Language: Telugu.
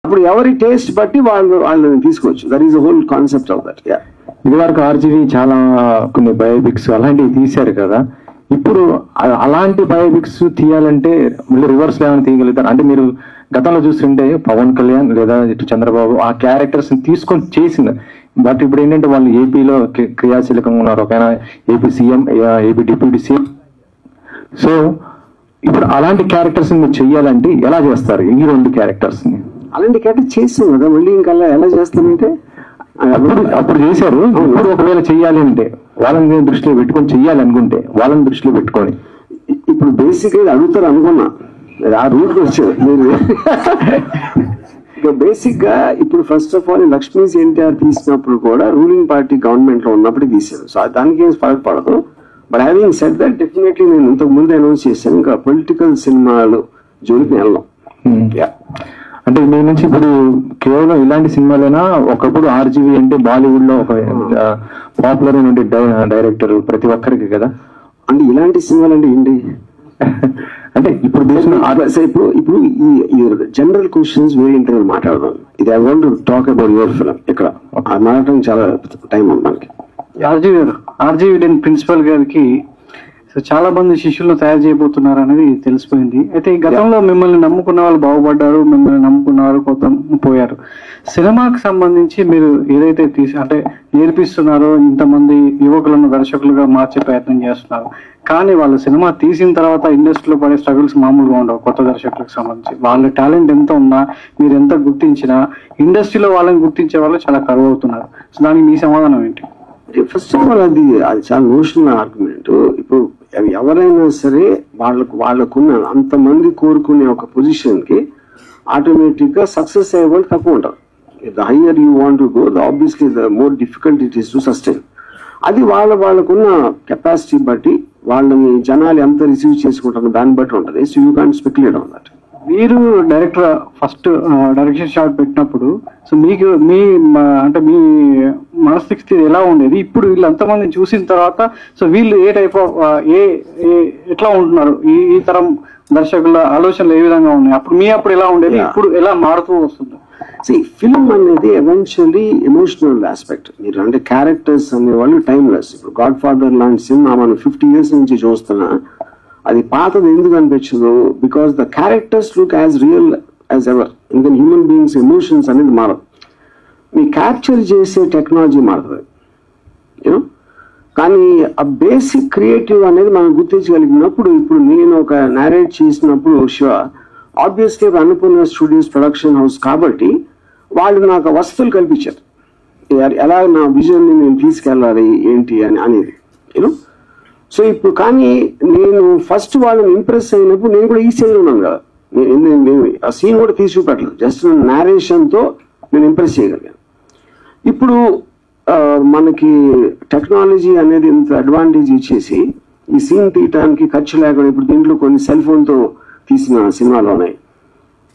అప్పుడు ఎవరి టేస్ట్ బట్టి వాళ్ళని తీసుకోవచ్చు. That is the whole concept of that. ఇది వరకు ఆర్జీవి చాలా కొన్ని బయోపిక్స్ అలాంటివి తీశారు కదా, ఇప్పుడు అలాంటి బయోపిక్స్ తీయాలంటే మళ్ళీ రివర్స్ ఏమైనా తీయగలుగుతారు అంటే? మీరు గతంలో చూస్తుంటే పవన్ కళ్యాణ్ లేదా ఇటు చంద్రబాబు ఆ క్యారెక్టర్స్ తీసుకొని చేసింది, బట్ ఇప్పుడు ఏంటంటే వాళ్ళు ఏపీలో క్రియాశీలకంగా ఉన్నారు, ఒక AP CM, AP deputy CM. So ఇప్పుడు అలాంటి క్యారెక్టర్స్ మీరు చెయ్యాలంటే ఎలా చేస్తారు? ఈ రెండు క్యారెక్టర్స్ ని అలాంటి క్యారెక్టర్ చేస్తాం కదా, మళ్ళీ ఇంకా ఎలా చేస్తామంటే అప్పుడు చేశారు. ఇప్పుడు ఒకవేళ చెయ్యాలి అంటే వాళ్ళని దృష్టిలో పెట్టుకొని చెయ్యాలి అనుకుంటే వాళ్ళని దృష్టిలో పెట్టుకొని ఇప్పుడు బేసిక్ గా అడుగుతారు అనుకున్నా, ఆ రూట్ వచ్చేది మీరు. ఇక బేసిక్ గా ఇప్పుడు first of all Lakshmi's NTR తీసినప్పుడు కూడా రూలింగ్ పార్టీ గవర్నమెంట్ లో ఉన్నప్పుడు తీశారు. సో దానికి ఏం ఫరక్ పడదు. But having said that definitely నేను ఇంతకు ముందు అనౌన్స్ చేశాను, ఇంకా పొలిటికల్ సినిమాలు జోలికి వెళ్ళాం. అంటే మీ నుంచి ఇప్పుడు కేవలం ఇలాంటి సినిమాలైనా, ఒకప్పుడు ఆర్జీవి అంటే బాలీవుడ్ లో ఒక పాపులర్ అయిన డైరెక్టర్ ప్రతి ఒక్కరికి కదా, అంటే ఇలాంటి సినిమాలు అంటే ఏంటి అంటే ఇప్పుడు ఇప్పుడు ఈ జనరల్ క్వశ్చన్స్ వేరే ఇంటర్వ్యూ మాట్లాడదాం. ఇది I want to talk about your film. ఇక్కడ మాట్లాడటం చాలా టైం ఉంది మనకి. ఆర్జీవి ప్రిన్సిపల్ గారికి చాలా మంది శిష్యులను తయారు చేయబోతున్నారు అనేది తెలిసిపోయింది. అయితే ఈ గతంలో మిమ్మల్ని నమ్ముకున్న వాళ్ళు బాగుపడ్డారు, మిమ్మల్ని నమ్ముకున్న వాళ్ళు కొంత పోయారు. సినిమాకి సంబంధించి మీరు ఏదైతే అంటే నేర్పిస్తున్నారో, ఇంతమంది యువకులను దర్శకులుగా మార్చే ప్రయత్నం చేస్తున్నారు, కానీ వాళ్ళు సినిమా తీసిన తర్వాత ఇండస్ట్రీలో పడే స్ట్రగుల్స్ మామూలుగా ఉండవు. కొత్త దర్శకులకు సంబంధించి వాళ్ళ టాలెంట్ ఎంత ఉన్నా, మీరు ఎంత గుర్తించినా, ఇండస్ట్రీలో వాళ్ళని గుర్తించే వాళ్ళు చాలా కరువు అవుతున్నారు. సో దానికి మీ సమాధానం ఏంటి? ఫస్ట్ ఆఫ్ ఆల్ అది చాలా నోషనల్ ఆర్గ్యుమెంట్. ఇప్పుడు ఎవరైనా సరే వాళ్ళకున్న అంతమంది కోరుకునే ఒక పొజిషన్ కి ఆటోమేటిక్ గా సక్సెస్ అయ్యే వాళ్ళు తక్కువ ఉంటారు. The higher you want to go, obviously the more difficult it is to sustain. అది వాళ్ళకున్న కెపాసిటీ బట్టి, వాళ్ళని జనాలు ఎంత రిసీవ్ చేసుకుంటారో దాన్ని బట్టి ఉంటుంది. So you can't speculate on that. మీరు డైరెక్టర్ ఫస్ట్ డైరెక్షన్ షాట్ పెట్టినప్పుడు సో మీకు మీ మనస్థితి ఎలా ఉండేది? ఇప్పుడు వీళ్ళు అంతమంది చూసిన తర్వాత సో వీళ్ళు ఏ టైప్ ఆఫ్ ఎట్లా ఉంటున్నారు, ఈ తరం దర్శకుల ఆలోచనలు ఏ విధంగా ఉన్నాయి? అప్పుడు ఎలా ఉండేది, ఇప్పుడు ఎలా మారుతూ వస్తుంది? ఫిల్మ్ అనేది ఎవెన్చువల్లీ ఎమోషనల్ ఆస్పెక్ట్. మీరు అంటే క్యారెక్టర్స్ అనేవాళ్ళు టైమ్లెస్. ఇప్పుడు గాడ్ ఫాదర్ లాంటి సినిమా మనం 50 years నుంచి చూస్తున్నా, అది పాతది ఎందుకు అనిపించదు? Because the characters look as real as ever. ఇంకా హ్యూమన్ బీయింగ్స్ ఎమోషన్స్ అనేది మారదు. మీ క్యాప్చర్ చేసే టెక్నాలజీ మారుతుంది, యూనో. కానీ ఆ బేసిక్ క్రియేటివ్ అనేది మనం గుర్తించగలిగినప్పుడు, ఇప్పుడు నేను ఒక నారేట్ చేసినప్పుడు Shiva obviously Annapurna studios production house కాబట్టి వాళ్ళు నాకు వసతులు కల్పించారు, ఎలా నా విజన్ ని నేను తీసుకెళ్ళాలి ఏంటి అనేది, యూనో. సో ఇప్పుడు కానీ నేను ఫస్ట్ వాళ్ళని ఇంప్రెస్ అయినప్పుడు నేను కూడా ఈ స్టేజ్లో ఉన్నాను కదా, నేను ఆ సీన్ కూడా తీసి చూపెట్టలేదు, జస్ట్ నేరేషన్తో నేను ఇంప్రెస్ చేయగలిగాను. ఇప్పుడు మనకి టెక్నాలజీ అనేది ఇంత అడ్వాంటేజ్ ఇచ్చేసి ఈ సీన్ తీయటానికి ఖర్చు లేకుండా ఇప్పుడు దీంట్లో కొన్ని సెల్ ఫోన్తో తీసిన సినిమాలు ఉన్నాయి.